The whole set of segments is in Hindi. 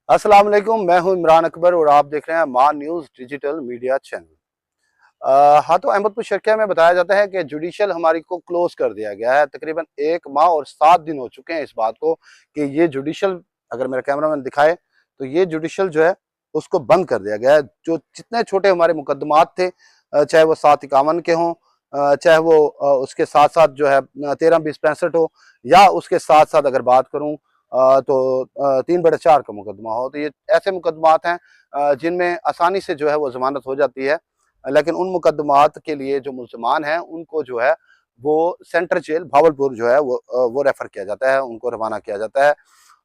अस्सलाम वालेकुम, मैं हूं इमरान अकबर और आप देख रहे हैं मान न्यूज़ डिजिटल मीडिया चैनल। हाँ, तो अहमदपुर शर्किया में बताया जाता है कि जुडिशल हमारी को क्लोज कर दिया गया है। तकरीबन 1 माह और 7 दिन हो चुके हैं इस बात को कि ये जुडिशल, अगर मेरा कैमरामैन दिखाए तो ये जुडिशल जो है उसको बंद कर दिया गया है। जो जितने छोटे हमारे मुकदमात थे, चाहे वो 751 के हों, चाहे वो उसके साथ-साथ जो है 13-20-65 हो, या उसके साथ-साथ अगर बात करूँ तो 3/4 का मुकदमा हो, तो ये ऐसे मुकदमात हैं जिनमें आसानी से जो है वो ज़मानत हो जाती है। लेकिन उन मुकदमात के लिए जो मुल्ज़मान हैं उनको जो है वो सेंट्रल जेल भावलपुर जो है वो रेफ़र किया जाता है, उनको रवाना किया जाता है।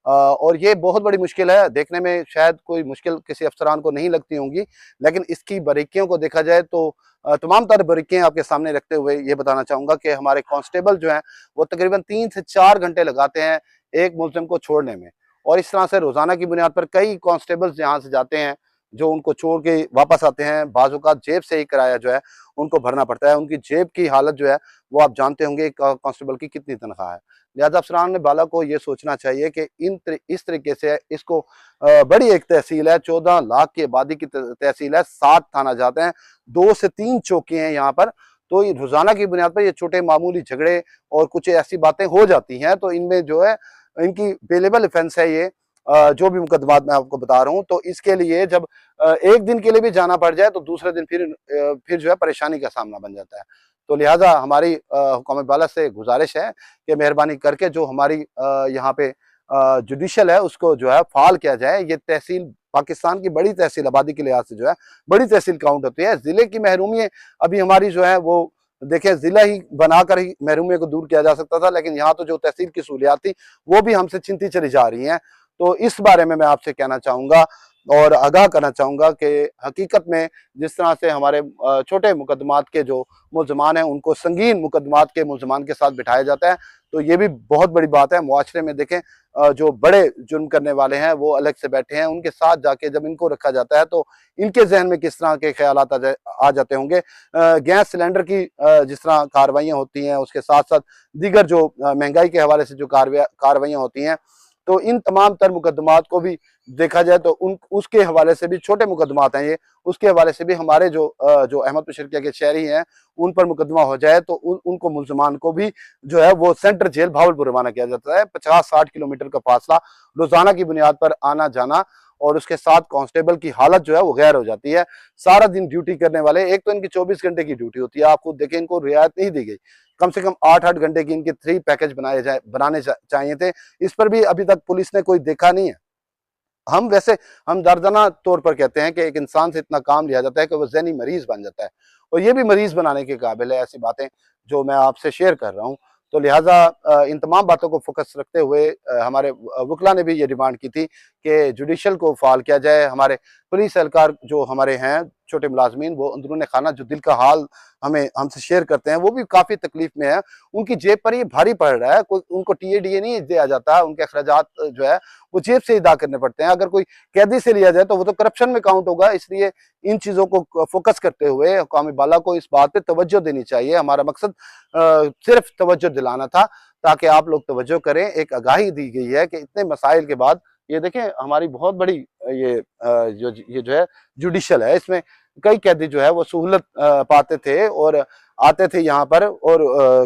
और ये बहुत बड़ी मुश्किल है, देखने में शायद कोई मुश्किल किसी अफ़सरान को नहीं लगती होंगी, लेकिन इसकी बारीकियों को देखा जाए तो तमाम तर बारीकियाँ आपके सामने रखते हुए ये बताना चाहूँगा कि हमारे कांस्टेबल जो हैं, वो तकरीबन 3 से 4 घंटे लगाते हैं एक मुल्ज़िम को छोड़ने में। और इस तरह से रोज़ाना की बुनियाद पर कई कांस्टेबल्स यहाँ से जाते हैं, जो उनको छोड़ के वापस आते हैं। बाज़ औक़ात जेब से ही किराया जो है उनको भरना पड़ता है। उनकी जेब की हालत जो है वो आप जानते होंगे एक कांस्टेबल की कितनी तनख्वाह है। लिहाज़ा अफ़सरान बाला को ये सोचना चाहिए कि इस तरीके से इसको बड़ी एक तहसील है, 14 लाख की आबादी की तहसील है, 7 थाना जाते हैं, 2 से 3 चौकियाँ हैं यहाँ पर। तो ये रोज़ाना की बुनियाद पर ये छोटे मामूली झगड़े और कुछ ऐसी बातें हो जाती हैं, तो इनमें जो है इनकी बेलेबल ऑफेंस है ये। जो भी मुकदमात मैं आपको बता रहा हूँ, तो इसके लिए जब 1 दिन के लिए भी जाना पड़ जाए तो दूसरे दिन फिर जो है परेशानी का सामना बन जाता है। तो लिहाज़ा हमारी हुकाम बाला से गुज़ारिश है कि मेहरबानी करके जो हमारी यहाँ पे जुडिशल है उसको जो है फ़ाल किया जाए। ये तहसील पाकिस्तान की बड़ी तहसील आबादी के लिहाज़ से जो है बड़ी तहसील काउंट होती है। ज़िले की महरूमियत अभी हमारी जो है वो देखिए ज़िला ही बनाकर ही महरूमियत को दूर किया जा सकता था, लेकिन यहाँ तो जो तहसील की सहूलियात थी वो भी हमसे छिनती चली जा रही हैं। तो इस बारे में मैं आपसे कहना चाहूँगा और आगाह करना चाहूँगा कि हकीकत में जिस तरह से हमारे छोटे मुकदमात के जो मुल्ज़मान हैं उनको संगीन मुकदमात के मुल्ज़मान के साथ बिठाया जाता है, तो ये भी बहुत बड़ी बात है। मुआशरे में देखें जो बड़े जुर्म करने वाले हैं वो अलग से बैठे हैं, उनके साथ जाके जब इनको रखा जाता है तो इनके ज़हन में किस तरह के ख़यालात आ जाते होंगे। गैस सिलेंडर की जिस तरह कार्रवाइयाँ होती हैं, उसके साथ-साथ दीगर जो महँगाई के हवाले से जो कार्रवाइयाँ होती हैं, तो इन तमाम तर मुकदमात को भी देखा जाए तो उन उसके हवाले से भी छोटे मुकदमात हैं ये, उसके हवाले से भी हमारे जो अहमदपुर शर्किया के शहरी हैं, उन पर मुकदमा हो जाए तो उनको मुल्ज़मान को भी जो है वो सेंट्रल जेल भावलपुर रवाना किया जाता है। 50-60 किलोमीटर का फासला रोज़ाना की बुनियाद पर आना-जाना, और उसके साथ कांस्टेबल की हालत जो है वो गैर हो जाती है। सारा दिन ड्यूटी करने वाले, एक तो इनकी 24 घंटे की ड्यूटी होती है, आप खुद देखें इनको रियायत नहीं दी गई। कम से कम 8-8 घंटे की इनके 3 पैकेज बनाने चाहिए थे। इस पर भी अभी तक पुलिस ने कोई देखा नहीं है। हम वैसे हम दर्दना तौर पर कहते हैं कि एक इंसान से इतना काम लिया जाता है कि वो ज़हनी मरीज़ बन जाता है, और ये भी मरीज़ बनाने के काबिल है, ऐसी बातें जो मैं आपसे शेयर कर रहा हूँ। तो लिहाज़ा इन तमाम बातों को फ़ोकस रखते हुए हमारे वकला ने भी ये डिमांड की थी कि जुडिशल को फ़ाल किया जाए। हमारे पुलिस एहलकार जो हमारे हैं, छोटे मुलाज़मीन, वो अंदरूनी खाना जो दिल का हाल हमसे शेयर करते हैं, वो भी काफ़ी तकलीफ़ में है। उनकी जेब पर ये भारी पड़ रहा है, कोई उनको टीए-डीए नहीं दिया जाता, उनके अखराजात जो है वो जेब से अदा करने पड़ते हैं। अगर कोई कैदी से लिया जाए तो वो तो करप्शन में काउंट होगा, इसलिए इन चीज़ों को फ़ोकस करते हुए हुकाम बाला को इस बात पे तवज्जो देनी चाहिए। हमारा मकसद सिर्फ़ तवज्जो दिलाना था ताकि आप लोग तवज्जो करें। एक आगाही दी गई है कि इतने मसाइल के बाद ये देखें हमारी बहुत बड़ी ये जो है जुडिशल है, इसमें कई कैदी जो है वो सहूलत पाते थे और आते थे यहाँ पर, और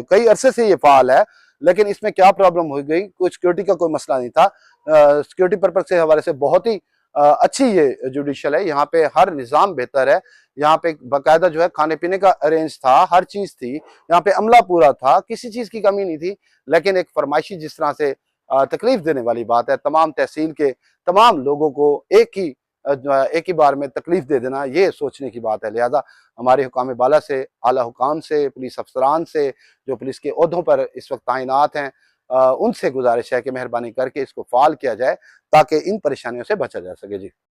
कई अरसे से ये फ़ाल है। लेकिन इसमें क्या प्रॉब्लम हो गई, कोई सिक्योरिटी का कोई मसला नहीं था। सिक्योरिटी पर्पज़ के हवाले से बहुत ही अच्छी ये जुडिशल है, यहाँ पे हर निज़ाम बेहतर है। यहाँ पे बाकायदा जो है खाने-पीने का अरेंज था, हर चीज़ थी, यहाँ पे अमला पूरा था, किसी चीज़ की कमी नहीं थी। लेकिन एक फ़रमाइशी जिस तरह से तकलीफ़ देने वाली बात है, तमाम तहसील के तमाम लोगों को एक ही बार में तकलीफ़ दे देना, ये सोचने की बात है। लिहाज़ा हमारे हुकाम बाला से, आला हुकाम से, पुलिस अफ़सरान से, जो पुलिस के ओहदों पर इस वक़्त तैनात हैं, उनसे गुज़ारिश है कि मेहरबानी करके इसको फ़ाल किया जाए ताकि इन परेशानियों से बचा जा सके। जी।